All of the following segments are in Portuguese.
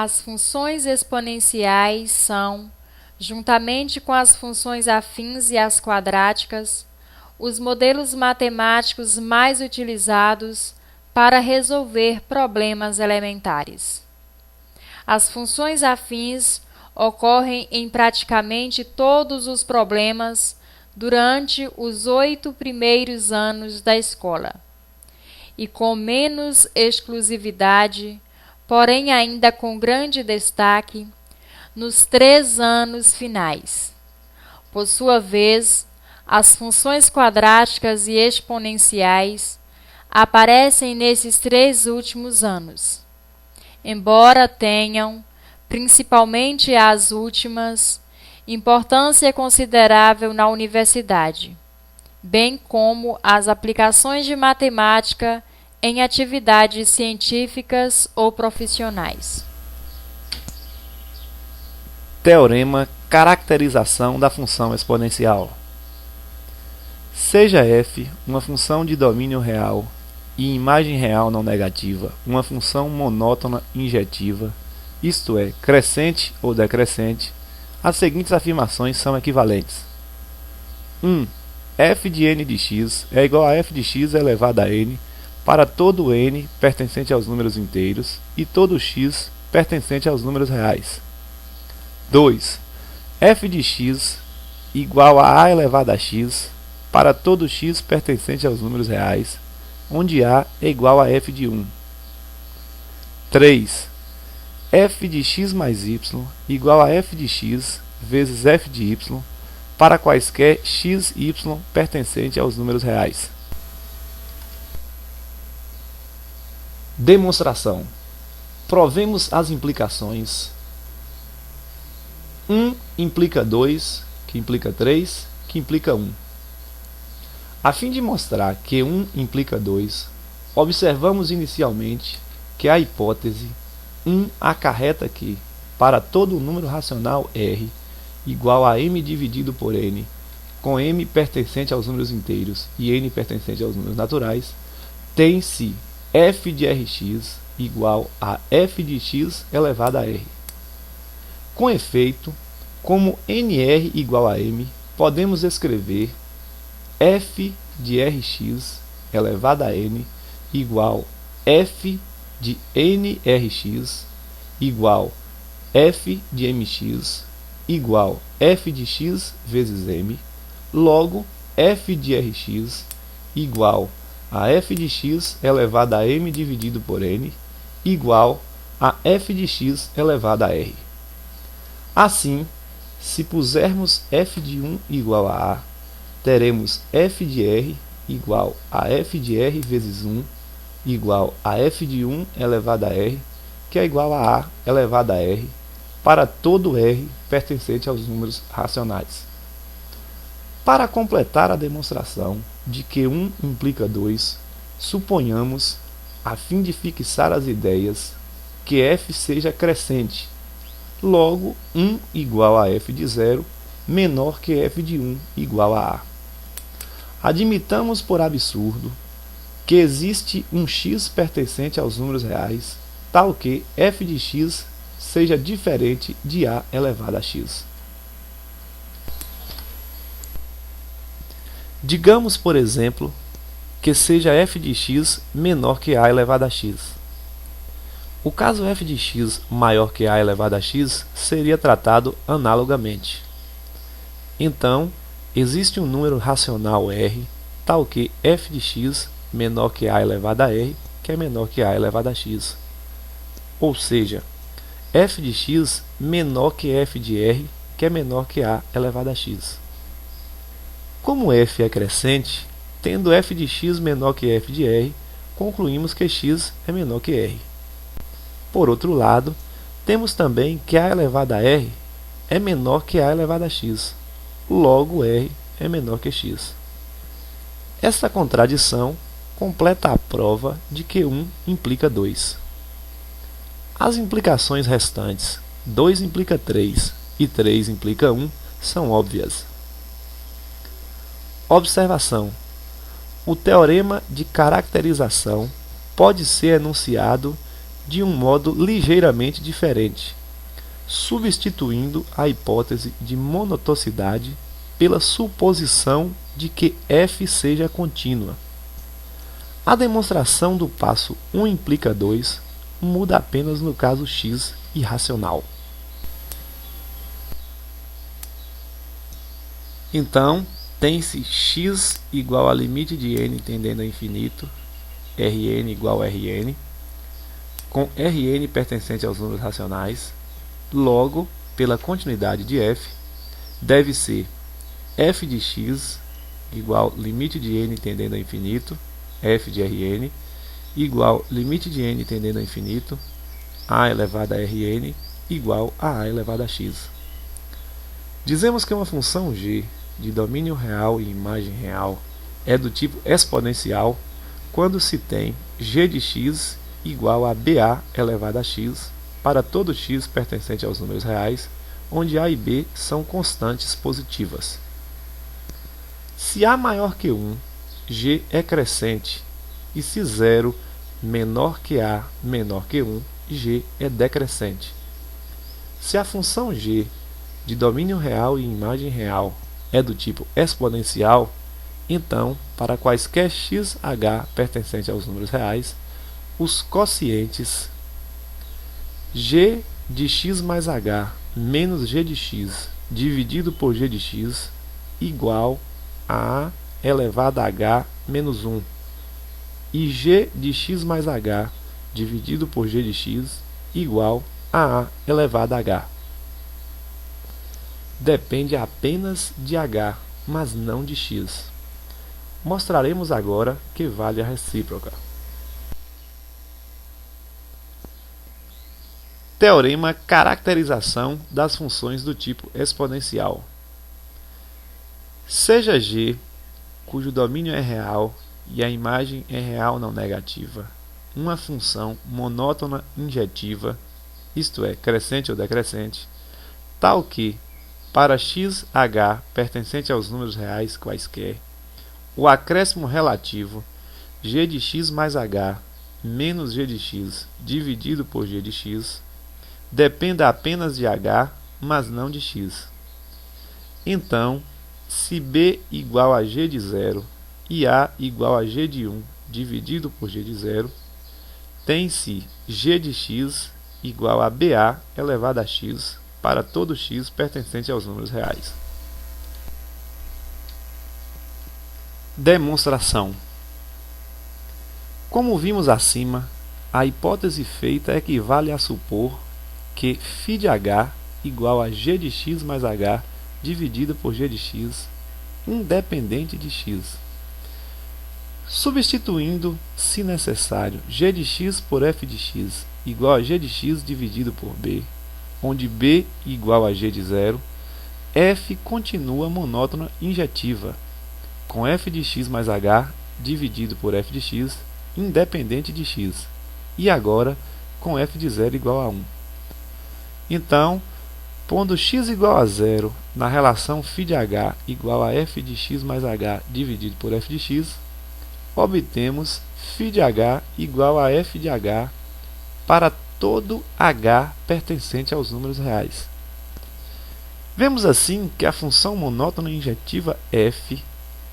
As funções exponenciais são, juntamente com as funções afins e as quadráticas, os modelos matemáticos mais utilizados para resolver problemas elementares. As funções afins ocorrem em praticamente todos os problemas durante os 8 primeiros anos da escola, e com menos exclusividade, porém ainda com grande destaque, nos 3 anos finais. Por sua vez, as funções quadráticas e exponenciais aparecem nesses 3 últimos anos, embora tenham, principalmente as últimas, importância considerável na universidade, bem como as aplicações de matemática em atividades científicas ou profissionais. Teorema caracterização da função exponencial. Seja f uma função de domínio real e imagem real não negativa, uma função monótona injetiva, isto é, crescente ou decrescente, as seguintes afirmações são equivalentes. 1. F de n de x é igual a f de x elevado a n para todo n pertencente aos números inteiros e todo x pertencente aos números reais. 2. F de x igual a elevado a x para todo x pertencente aos números reais, onde a é igual a f de 1. 3. F de x mais y igual a f de x vezes f de y para quaisquer x, y pertencente aos números reais. Demonstração. Provemos as implicações. 1 implica 2, que implica 3, que implica 1. A fim de mostrar que 1 implica 2, observamos inicialmente que a hipótese 1 acarreta que, para todo número racional R igual a m dividido por n, com m pertencente aos números inteiros e n pertencente aos números naturais, tem-se f de Rx igual a f de x elevado a R. Com efeito, como nr igual a m, podemos escrever f de Rx elevado a n igual f de nRx igual f de mx igual f de x vezes m, logo f de Rx igual a f de x elevado a m dividido por n igual a f de x elevado a R. Assim, se pusermos f de 1 igual a A, teremos f de R igual a f de R vezes 1 igual a f de 1 elevado a R, que é igual a elevado a R, para todo R pertencente aos números racionais. Para completar a demonstração de que 1 implica 2, suponhamos, a fim de fixar as ideias, que f seja crescente. Logo, 1 igual a f de 0 menor que f de 1 igual a A. Admitamos por absurdo que existe um x pertencente aos números reais, tal que f de x seja diferente de A elevado a x. Digamos, por exemplo, que seja f de x menor que A elevado a x. O caso f de x maior que A elevado a x seria tratado analogamente. Então, existe um número racional R, tal que f de x menor que A elevado a R, que é menor que A elevado a x. Ou seja, f de x menor que f de R, que é menor que A elevado a x. Como f é crescente, tendo f de x menor que f de R, concluímos que x é menor que R. Por outro lado, temos também que A elevado a R é menor que A elevado a x, logo R é menor que x. Esta contradição completa a prova de que 1 implica 2. As implicações restantes, 2 implica 3 e 3 implica 1, são óbvias. Observação. O teorema de caracterização pode ser enunciado de um modo ligeiramente diferente, substituindo a hipótese de monotocidade pela suposição de que f seja contínua. A demonstração do passo 1 implica 2 muda apenas no caso x irracional. Então, tem-se x igual a limite de n tendendo a infinito, Rn igual a Rn, com Rn pertencente aos números racionais. Logo, pela continuidade de f, deve ser f de x igual limite de n tendendo a infinito, f de Rn, igual limite de n tendendo a infinito, a elevado a Rn, igual a elevado a x. Dizemos que uma função g de domínio real e imagem real é do tipo exponencial quando se tem g de x igual a ba elevado a x para todo x pertencente aos números reais, onde a e b são constantes positivas. Se a maior que 1, g é crescente, e se 0 menor que a menor que 1, g é decrescente. Se a função g de domínio real e imagem real é do tipo exponencial, então, para quaisquer xh pertencentes aos números reais, os quocientes g de x mais h menos g de x dividido por g de x igual a elevado a h menos 1 e g de x mais h dividido por g de x igual a elevado a h. Depende apenas de h, mas não de x. Mostraremos agora que vale a recíproca. Teorema caracterização das funções do tipo exponencial. Seja g, cujo domínio é real e a imagem é real não negativa, uma função monótona injetiva, isto é, crescente ou decrescente, tal que, para xh pertencente aos números reais quaisquer, o acréscimo relativo g de x mais h menos g de x dividido por g de x dependa apenas de h, mas não de x. Então, se b igual a g de 0 e a igual a g de 1 dividido por g de 0, tem-se g de x igual a ba elevado a x para todo x pertencente aos números reais. Demonstração. Como vimos acima, a hipótese feita equivale a supor que φ de h igual a g de x mais h dividido por g de x, independente de x. Substituindo, se necessário, g de x por f de x igual a g de x dividido por b, onde b igual a g de 0, f continua monótona injetiva, com f de x mais h dividido por f de x, independente de x, e agora com f de 0 igual a 1. Então, pondo x igual a 0 na relação φ de h igual a f de x mais h dividido por f de x, obtemos φ de h igual a f de h para todo h pertencente aos números reais. Vemos assim que a função monótona injetiva f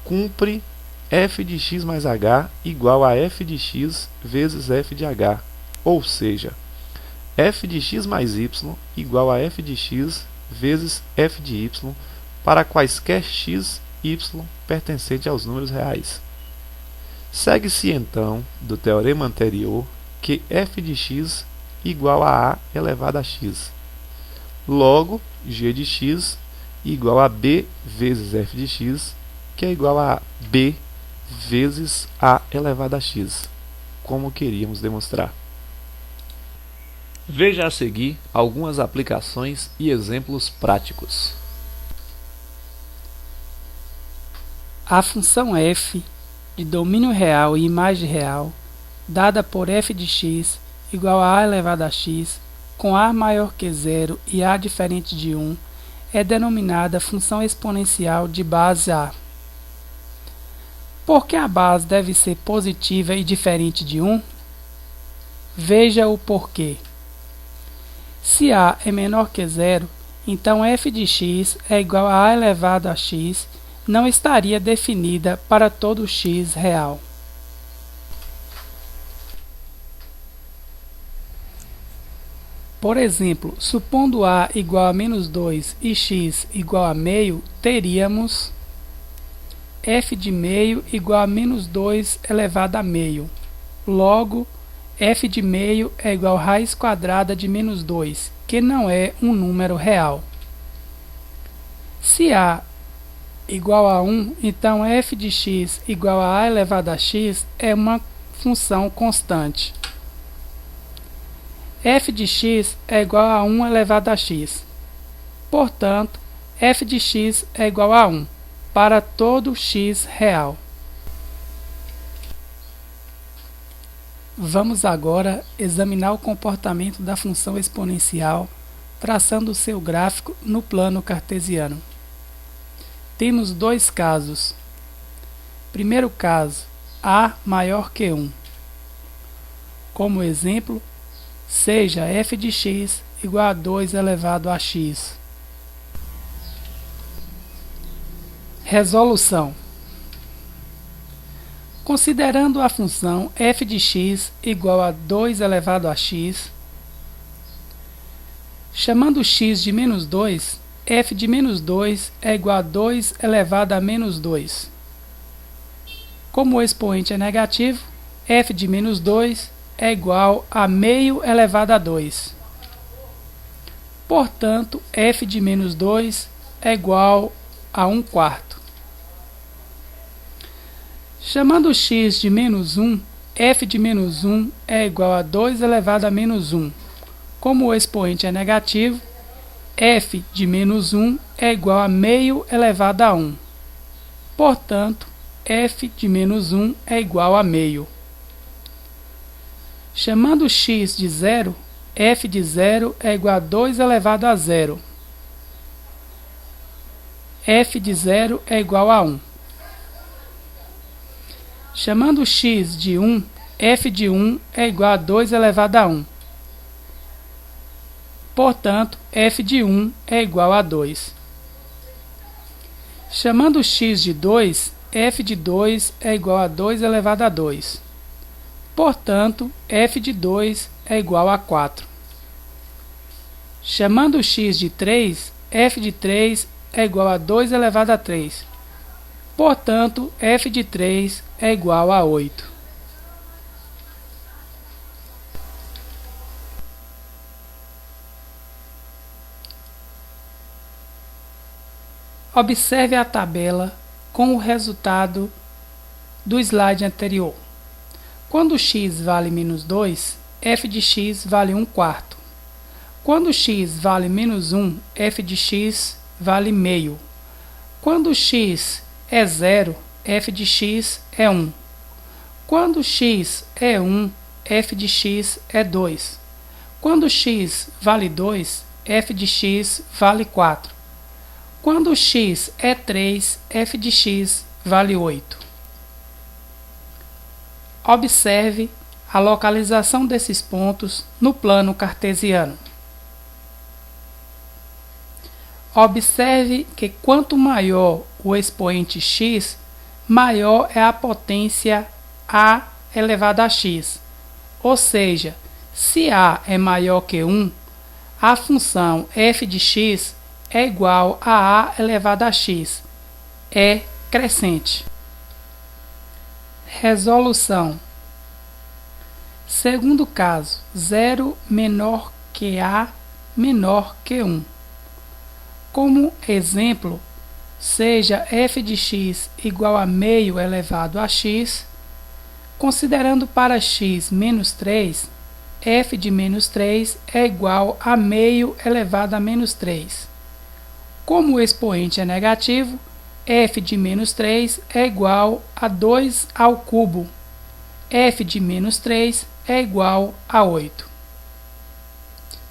cumpre f de x mais h igual a f de x vezes f de h, ou seja, f de x mais y igual a f de x vezes f de y para quaisquer x, y pertencente aos números reais. Segue-se então, do teorema anterior, que f de x igual a elevado a x. Logo, g de x igual a b vezes f de x, que é igual a b vezes a elevado a x, como queríamos demonstrar. Veja a seguir algumas aplicações e exemplos práticos. A função f de domínio real e imagem real, dada por f de x igual a elevado a x, com a maior que 0 e a diferente de 1, é denominada função exponencial de base a. Por que a base deve ser positiva e diferente de 1? Veja o porquê. Se a é menor que zero, então f de x é igual a elevado a x, não estaria definida para todo x real. Por exemplo, supondo a igual a menos 2 e x igual a meio, teríamos f de meio igual a menos 2 elevado a meio. Logo, f de meio é igual a raiz quadrada de menos 2, que não é um número real. Se a igual a 1, então f de x igual a elevado a x é uma função constante. F de x é igual a 1 elevado a x. Portanto, f de x é igual a 1 para todo x real. Vamos agora examinar o comportamento da função exponencial, traçando o seu gráfico no plano cartesiano. Temos dois casos. Primeiro caso, a maior que 1. Como exemplo, seja f de x igual a 2 elevado a x. Resolução. Considerando a função f de x igual a 2 elevado a x, chamando x de menos 2, f de menos 2 é igual a 2 elevado a menos 2. Como o expoente é negativo, f de menos 2 é igual a meio elevado a 2. Portanto, f de menos 2 é igual a 1/4. Chamando x de menos 1, f de menos 1 é igual a 2 elevado a menos 1. Como o expoente é negativo, f de menos 1 é igual a meio elevado a 1. Portanto, f de menos 1 é igual a meio. Chamando x de zero, f de zero é igual a 2 elevado a 0. F de zero é igual a 1. Chamando x de 1, f de 1 é igual a 2 elevado a 1. Portanto, f de 1 é igual a 2. Chamando x de 2, f de 2 é igual a 2 elevado a 2. Portanto, f de 2 é igual a 4. Chamando x de 3, f de 3 é igual a 2 elevado a 3. Portanto, f de 3 é igual a 8. Observe a tabela com o resultado do slide anterior. Quando x vale menos 2, f de x vale 1/4. Quando x vale menos 1, f de x vale meio. Quando x é 0, f de x é 1. Quando x é 1, f de x é 2. Quando x vale 2, f de x vale 4. Quando x é 3, f de x vale 8. Observe a localização desses pontos no plano cartesiano. Observe que quanto maior o expoente x, maior é a potência a elevado a x. Ou seja, se a é maior que 1, a função f de x é igual a elevado a x. É crescente. Resolução. Segundo caso, 0 menor que a menor que 1. Como exemplo, seja f de x igual a meio elevado a x, considerando para x menos 3, f de menos 3 é igual a meio elevado a menos 3. Como o expoente é negativo, f de menos 3 é igual a 2 ao cubo. F de menos 3 é igual a 8.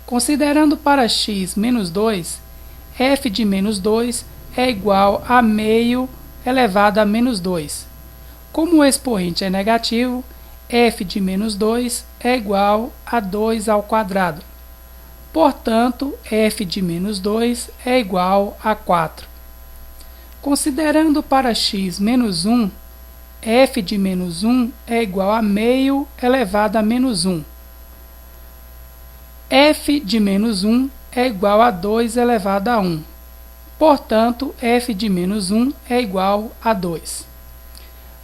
Considerando para x menos 2, f de menos 2 é igual a meio elevado a menos 2. Como o expoente é negativo, f de menos 2 é igual a 2 ao quadrado. Portanto, f de menos 2 é igual a 4. Considerando para x menos 1, f de menos 1 é igual a meio elevado a menos 1. F de menos 1 é igual a 2 elevado a 1. Portanto, f de menos 1 é igual a 2.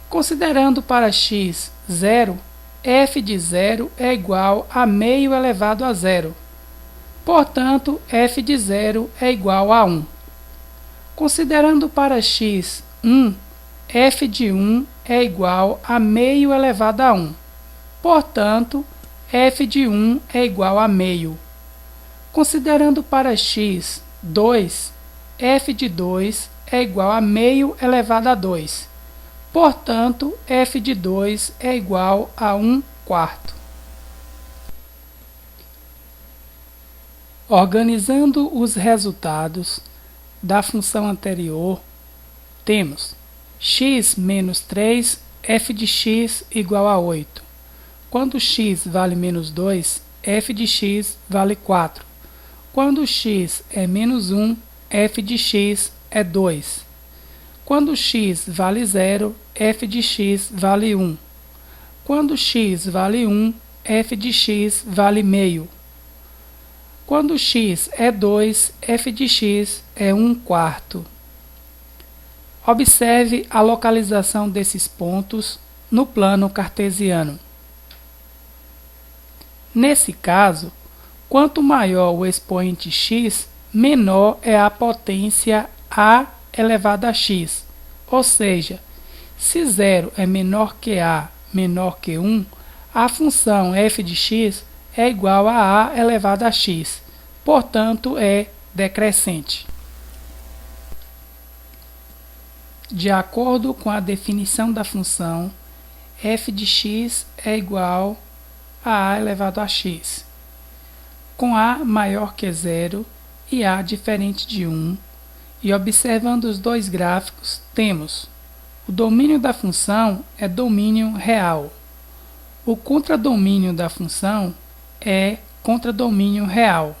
Considerando para x 0, f de 0 é igual a meio elevado a 0. Portanto, f de 0 é igual a 1. Considerando para x 1, f de 1 é igual a meio elevado a 1. Portanto, f de 1 é igual a meio. Considerando para x 2, f de 2 é igual a meio elevado a 2. Portanto, f de 2 é igual a 1/4. Organizando os resultados da função anterior, temos x menos 3, f de x igual a 8. Quando x vale menos 2, f de x vale 4. Quando x é menos 1, f de x é 2. Quando x vale 0, f de x vale 1. Quando x vale 1, f de x vale meio. Quando x é 2, f de x é 1/4. Observe a localização desses pontos no plano cartesiano. Nesse caso, quanto maior o expoente x, menor é a potência a elevado a x. Ou seja, se 0 é menor que a menor que 1, a função f de x é igual a elevado a x, portanto é decrescente. De acordo com a definição da função, f de x é igual a elevado a x, com a maior que 0 e a diferente de 1, e observando os dois gráficos, temos o domínio da função é domínio real. O contradomínio da função é contradomínio real.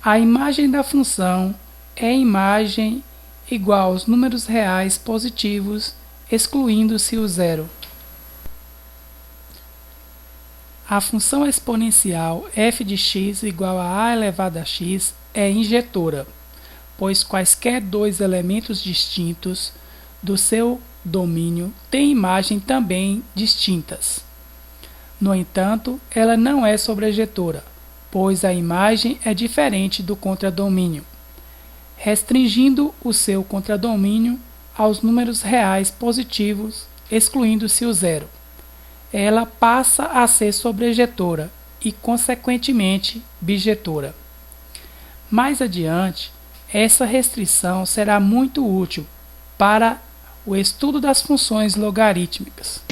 A imagem da função é imagem igual aos números reais positivos, excluindo-se o zero. A função exponencial f de x igual a elevado a x é injetora, pois quaisquer dois elementos distintos do seu domínio têm imagem também distintas. No entanto, ela não é sobrejetora, pois a imagem é diferente do contradomínio, restringindo o seu contradomínio aos números reais positivos, excluindo-se o zero. Ela passa a ser sobrejetora e, consequentemente, bijetora. Mais adiante, essa restrição será muito útil para o estudo das funções logarítmicas.